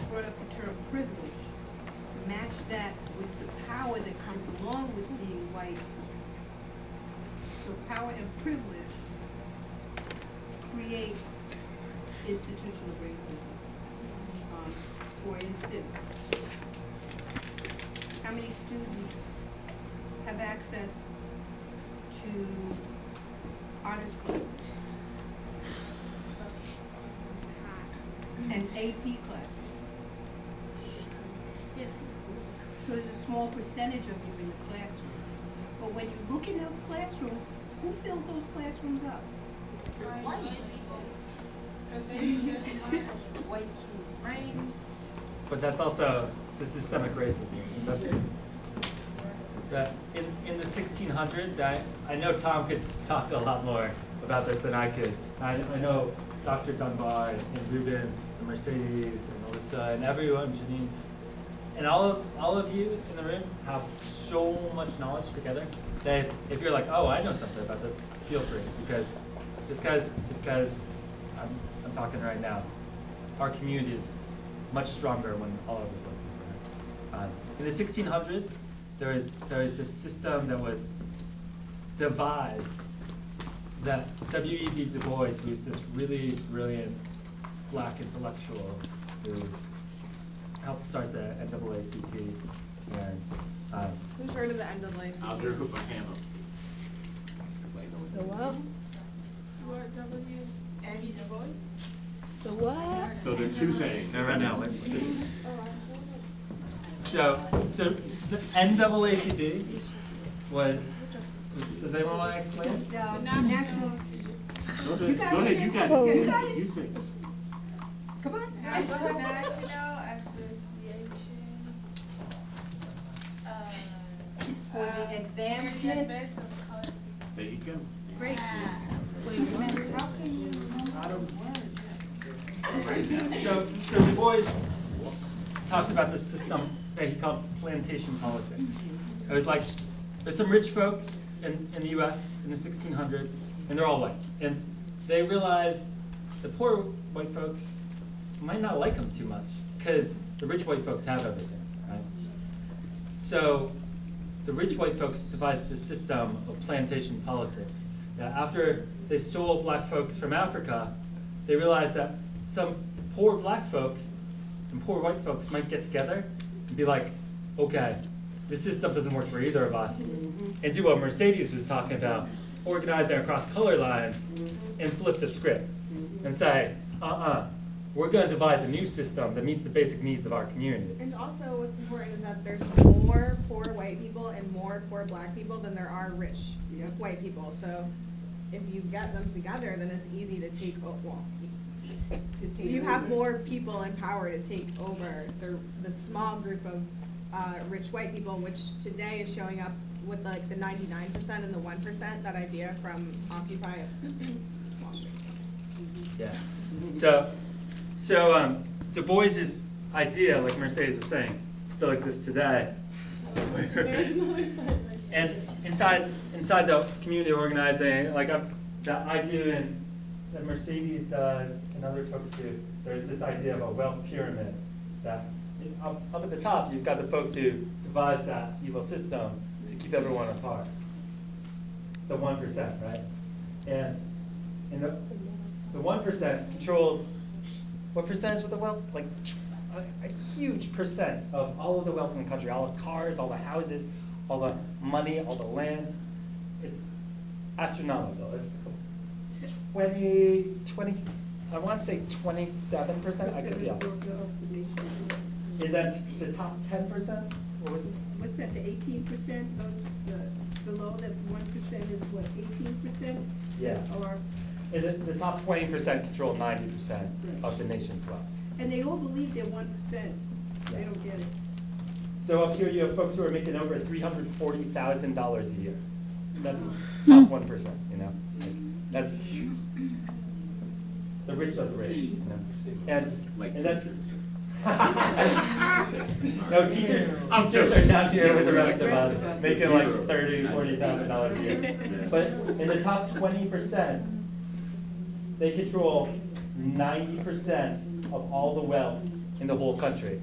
brought up the term privilege, to match that with the power that comes along with being white. So power and privilege create institutional racism. For instance, how many students have access to honors classes and AP classes? So there's a small percentage of you in the classroom. But when you look in those classrooms, who fills those classrooms up? White brains. But that's also the systemic racism. That in the 1600s, I know Tom could talk a lot more about this than I could. I know Dr. Dunbar and Ruben and Mercedes and Melissa and everyone, Janine, and all of you in the room have so much knowledge together that if you're like, oh, I know something about this, feel free, because just because I'm talking right now, our community is much stronger when all of the voices are heard. In the 1600s, there is this system that was devised that W.E.B. Du Bois, who's this really brilliant black intellectual who helped start the NAACP, and who's heard of the NAACP? Alder Hooper Hammer. The what? What W? Eddie Du Bois? The what? So there are two things. No. So the NAACP was. Does anyone want to explain it? The national. Go ahead. You got it. You take it. Come on. National Association For the advancement. of colored people. There you go. Great. How can you remember the word? So Du Bois talked about the system that he called plantation politics. It was like there's some rich folks in the U.S. in the 1600s, and they're all white, and they realized the poor white folks might not like them too much because the rich white folks have everything, right? So the rich white folks devised this system of plantation politics. That after they stole black folks from Africa, they realized that some poor black folks and poor white folks might get together and be like, okay, this system doesn't work for either of us, and do what Mercedes was talking about, organizing across color lines and flip the script and say, we're going to devise a new system that meets the basic needs of our communities. And also what's important is that there's more poor white people and more poor black people than there are rich white people. So if you get them together, then it's easy to take over. You have more people in power to take over the small group of rich white people, which today is showing up with like the 99% and the 1%, that idea from Occupy Wall Street. Yeah. So Du Bois's idea, like Mercedes was saying, still exists today. And inside the community organizing, like that I do and that Mercedes does and other folks do, there's this idea of a wealth pyramid that up at the top, you've got the folks who devised that evil system to keep everyone apart. The 1%, right? And the 1% controls what percentage of the wealth? Like a huge percent of all of the wealth in the country, all the cars, all the houses, all the money, all the land. It's astronomical. It's 20, I want to say 27%. I could be off. And then the top 10%, what was it? What's that, the 18%? Below that 1% is what, 18%? Yeah. Or, And the top 20% control 90% of the nation's wealth. and they all believe they're 1%. They don't get it. So up here you have folks who are making over $340,000 a year. That's top 1%, you know? That's the rich of the rich, you know? And then no, teachers are down here with the rest of us, making like $30,000, $40,000 a year. But in the top 20%, they control 90% of all the wealth in the whole country.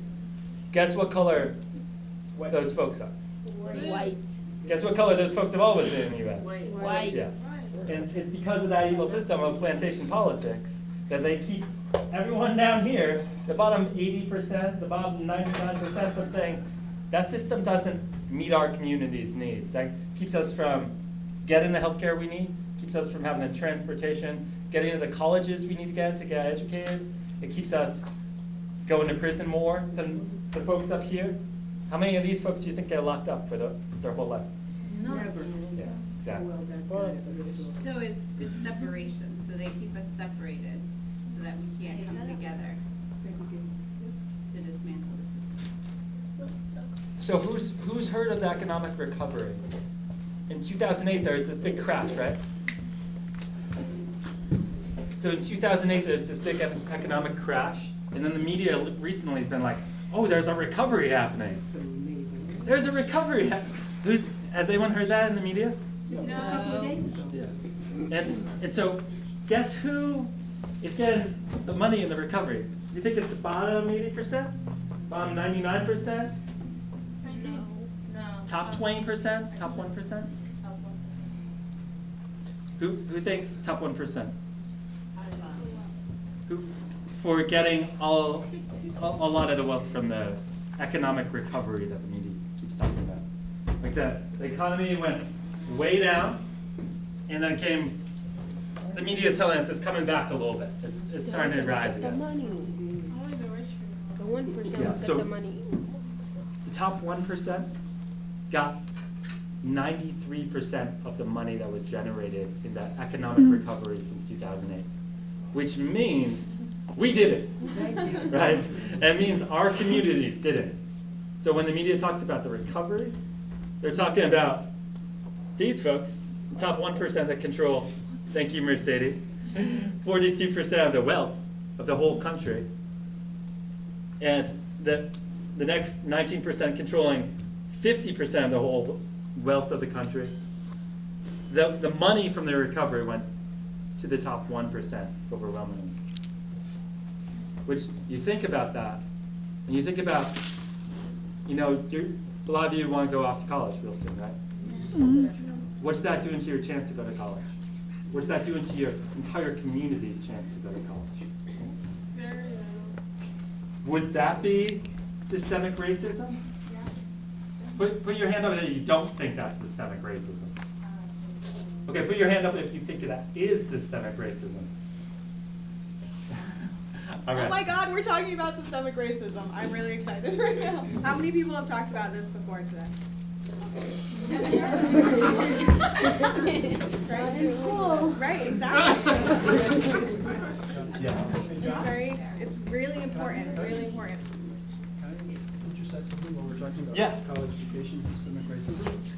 Guess what color those folks are? White. Guess what color those folks have always been in the U.S.? White. Yeah. And it's because of that evil system of plantation politics that they keep everyone down here, the bottom 80%, the bottom 99%, from saying that system doesn't meet our community's needs. That keeps us from getting the healthcare we need, keeps us from having the transportation, getting into the colleges we need to get educated. It keeps us going to prison more than the folks up here. How many of these folks do you think get locked up for their whole life? Never. Yeah, exactly. So it's separation, so they keep us separated so that we can't come together to dismantle the system. So who's heard of the economic recovery? In 2008, there was this big crash, right? So in 2008, there's this big economic crash, and then the media recently has been like, oh, there's a recovery happening. There's a recovery. Has anyone heard that in the media? No. And so, guess who is getting the money in the recovery? You think it's the bottom 80%? Bottom 99%? No. Top 20%? Top 1%? Who thinks top 1%? Who for getting a lot of the wealth from the economic recovery that the media keeps talking about? Like the economy went way down, and then the media is telling us it's coming back a little bit. It's starting to rise The again. money. Only the rich people. The 1% Yeah, get so- the money. The top 1% got 93% of the money that was generated in the economic recovery since 2008, which means we did it, right? It means our communities did it. So when the media talks about the recovery, they're talking about these folks, the top 1% that control, thank you Mercedes, 42% of the wealth of the whole country, and the next 19% controlling 50% of the whole wealth of the country. The money from the recovery went to the top 1% overwhelmingly. Which, you think about that, and you think about, a lot of you want to go off to college real soon, right? What's that doing to your chance to go to college? What's that doing to your entire community's chance to go to college? Would that be systemic racism? Put your hand up if you don't think that's systemic racism. Okay, put your hand up if you think that is systemic racism. All right. Oh my God, we're talking about systemic racism. I'm really excited right now. How many people have talked about this before today? Right, exactly. Yeah. It's really important, really important. Can I intersect something while we're talking about Yeah. college education, systemic racism?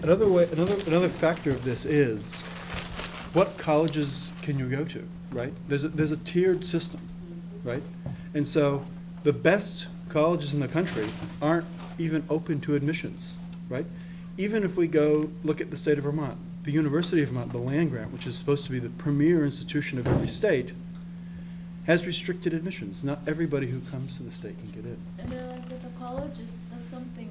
Another factor of this is what colleges can you go to, right? There's a tiered system, right? And so the best colleges in the country aren't even open to admissions, right? Even if we go look at the state of Vermont, the University of Vermont, the land grant, which is supposed to be the premier institution of every state, has restricted admissions. Not everybody who comes to the state can get in. And then like with the colleges, that's something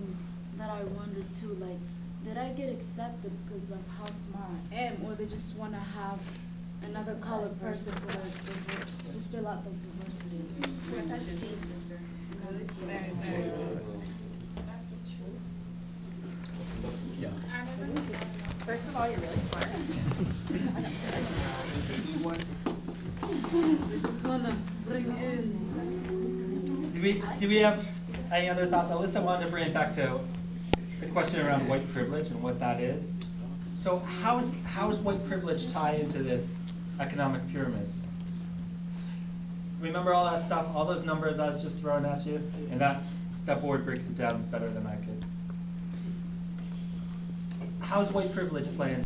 that I wondered too, like, did I get accepted because of how smart I am, or they just want to have another colored person for to fill out the diversity? That's team, sister. Yeah. First of all, you're really smart. They just want to bring in. Do we have any other thoughts? Alyssa wanted to bring it back to the question around white privilege and what that is. So how's white privilege tie into this economic pyramid? Remember all that stuff, all those numbers I was just throwing at you? And that board breaks it down better than I could. How's white privilege playing?